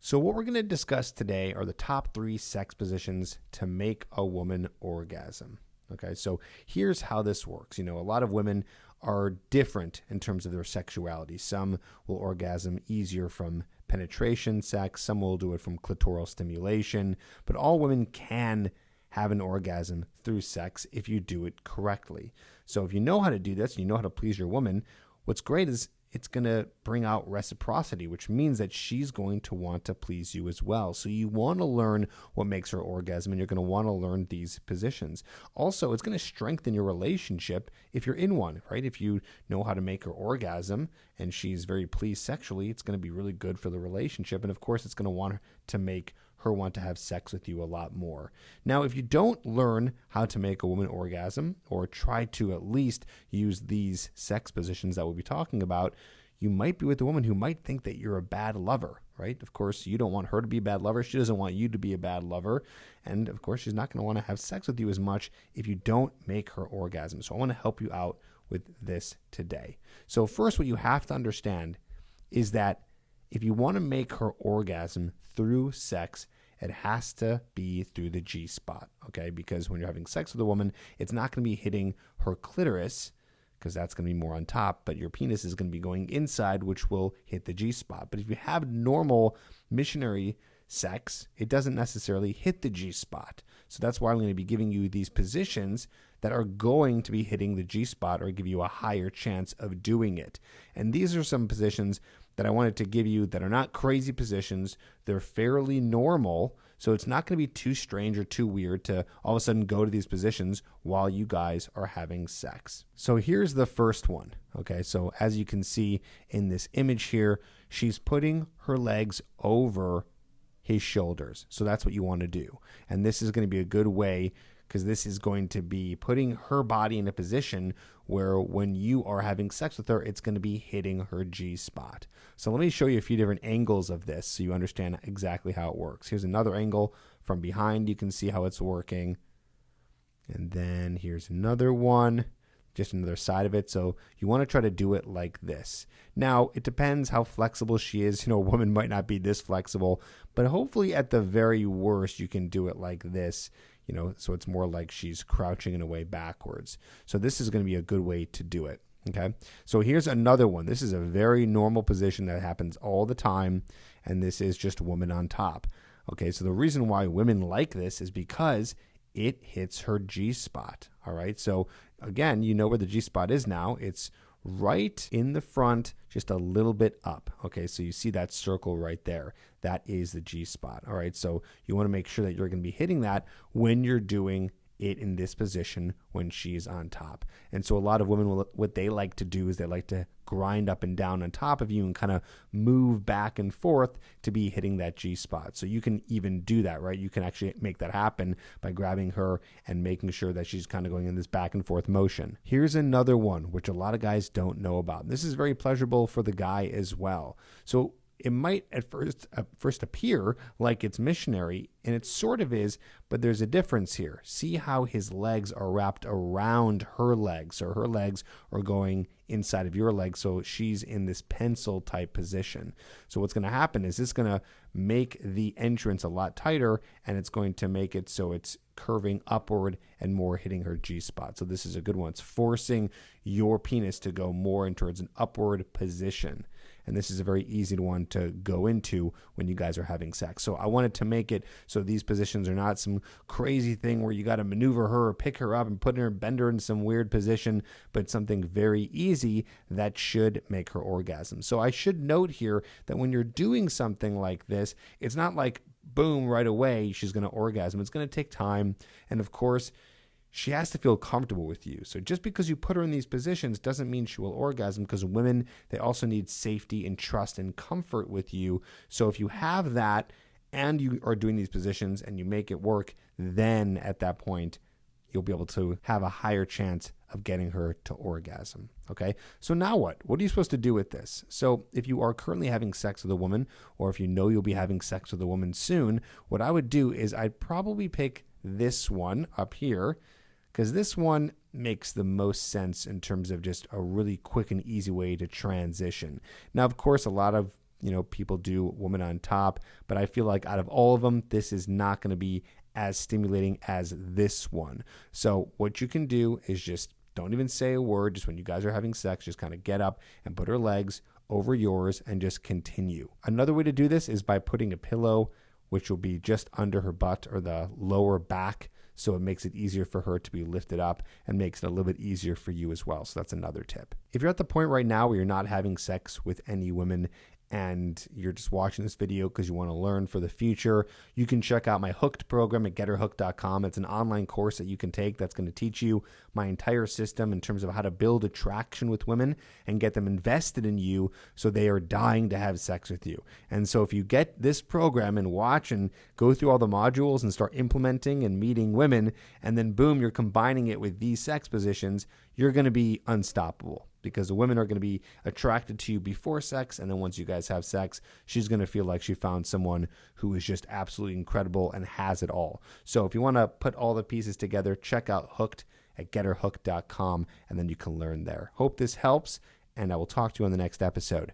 So what we're going to discuss today are the top 3 sex positions to make a woman orgasm. Okay, so here's how this works. A lot of women are different in terms of their sexuality. Some will orgasm easier from penetration sex. Some will do it from clitoral stimulation. But all women can have an orgasm through sex if you do it correctly. So if you know how to do this, you know how to please your woman, what's great is it's going to bring out reciprocity, which means that she's going to want to please you as well. So you want to learn what makes her orgasm, and you're going to want to learn these positions. Also, it's going to strengthen your relationship if you're in one, right? If you know how to make her orgasm and she's very pleased sexually, it's going to be really good for the relationship. And of course, it's going to want to make her want to have sex with you a lot more. Now, if you don't learn how to make a woman orgasm, or try to at least use these sex positions that we'll be talking about, you might be with a woman who might think that you're a bad lover, right? Of course, you don't want her to be a bad lover. She doesn't want you to be a bad lover. And of course, she's not going to want to have sex with you as much if you don't make her orgasm. So I want to help you out with this today. So first, what you have to understand is that if you want to make her orgasm through sex, it has to be through the G-spot, okay? Because when you're having sex with a woman, it's not going to be hitting her clitoris, because that's going to be more on top, but your penis is going to be going inside, which will hit the G-spot. But if you have normal missionary sex, it doesn't necessarily hit the G-spot. So that's why I'm going to be giving you these positions that are going to be hitting the G-spot, or give you a higher chance of doing it. And these are some positions that I wanted to give you that are not crazy positions. They're fairly normal, so it's not going to be too strange or too weird to all of a sudden go to these positions while you guys are having sex. So here's the first one, okay? So as you can see in this image here, she's putting her legs over his shoulders. So that's what you want to do. And this is going to be a good way, because this is going to be putting her body in a position where when you are having sex with her, it's going to be hitting her G-spot. So let me show you a few different angles of this so you understand exactly how it works. Here's another angle from behind. You can see how it's working. And then here's another one, just another side of it. So you want to try to do it like this. Now, it depends how flexible she is. A woman might not be this flexible, but hopefully at the very worst, you can do it like this. So it's more like she's crouching in a way backwards. So this is going to be a good way to do it, okay? So here's another one. This is a very normal position that happens all the time, and this is just woman on top, okay? So the reason why women like this is because it hits her G-spot, all right? So again, you know where the G-spot is now. It's right in the front, just a little bit up. Okay, so you see that circle right there. That is the G-spot. All right, so you want to make sure that you're going to be hitting that when you're doing it in this position when she's on top. And so a lot of women, what they like to do is they like to grind up and down on top of you and kind of move back and forth to be hitting that G-spot. So you can even do that, right? You can actually make that happen by grabbing her and making sure that she's kind of going in this back and forth motion. Here's another one, which a lot of guys don't know about. This is very pleasurable for the guy as well. So it might at first appear like it's missionary, and it sort of is, but there's a difference here. See how his legs are wrapped around her legs, so her legs are going inside of your legs, so she's in this pencil type position. So what's going to happen is it's going to make the entrance a lot tighter, and it's going to make it so it's curving upward and more hitting her G-spot. So this is a good one. It's forcing your penis to go more in towards an upward position. And this is a very easy one to go into when you guys are having sex. So I wanted to make it so these positions are not some crazy thing where you got to maneuver her or pick her up and bend her in some weird position, but something very easy that should make her orgasm. So I should note here that when you're doing something like this, it's not like boom, right away, she's going to orgasm. It's going to take time. And of course, she has to feel comfortable with you. So just because you put her in these positions doesn't mean she will orgasm, because women, they also need safety and trust and comfort with you. So if you have that and you are doing these positions and you make it work, then at that point, you'll be able to have a higher chance of getting her to orgasm. Okay, so now what? What are you supposed to do with this? So if you are currently having sex with a woman, or if you know you'll be having sex with a woman soon, what I would do is I'd probably pick this one up here, because this one makes the most sense in terms of just a really quick and easy way to transition. Now, of course, a lot of people do woman on top, but I feel like out of all of them, this is not going to be as stimulating as this one. So what you can do is just don't even say a word. Just when you guys are having sex, just kind of get up and put her legs over yours and just continue. Another way to do this is by putting a pillow, which will be just under her butt or the lower back. So it makes it easier for her to be lifted up and makes it a little bit easier for you as well. So that's another tip. If you're at the point right now where you're not having sex with any women and you're just watching this video because you want to learn for the future, you can check out my Hooked program at getherhooked.com. It's an online course that you can take that's going to teach you my entire system in terms of how to build attraction with women and get them invested in you so they are dying to have sex with you. And so if you get this program and watch and go through all the modules and start implementing and meeting women, and then boom, you're combining it with these sex positions, you're going to be unstoppable, because the women are going to be attracted to you before sex, and then once you guys have sex, she's going to feel like she found someone who is just absolutely incredible and has it all. So if you want to put all the pieces together, check out Hooked at getherhooked.com, and then you can learn there. Hope this helps, and I will talk to you on the next episode.